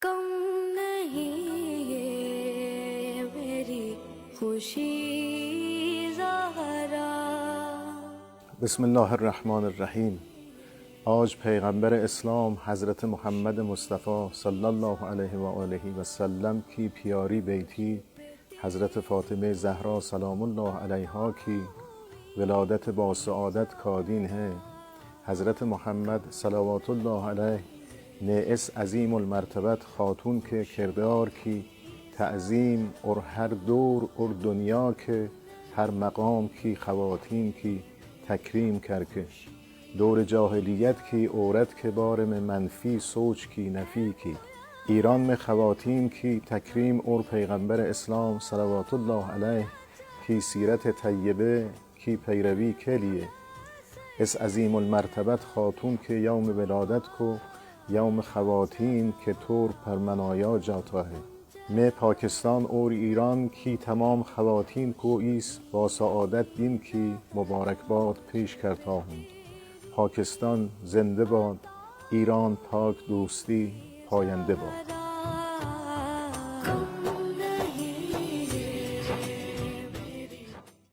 कम नहीं ये मेरी खुशी ज़हरा। بسم الله الرحمن الرحیم. آج پیغمبر اسلام حضرت محمد مصطفی صلی الله علیه و آله و سلم کی پیاری بیتی حضرت فاطمه زهرا سلام الله علیها کی ولادت با سعادت کادین ہے. حضرت محمد صلوات الله علیه نعس عظیم المرتبت خاتون کے کردار کی تعظیم اور ہر دور اور دنیا کے ہر مقام کی خواتین کی تکریم کر کے دور جاہلیت کی عورت کے بارے میں منفی سوچ کی نفی کی. ایران میں خواتین کی تکریم اور پیغمبر اسلام صلوات اللہ علیہ کی سیرت طیبہ کی پیروی کے لیے اس عظیم المرتبت خاتون کے یوم ولادت کو یوم خواتین کے طور پر منایا جاتا ہے. میں پاکستان اور ایران کی تمام خواتین کو اس باسعادت دن کی مبارکباد پیش کرتا ہوں. پاکستان زنده باد، ایران پاک دوستی پاینده باد.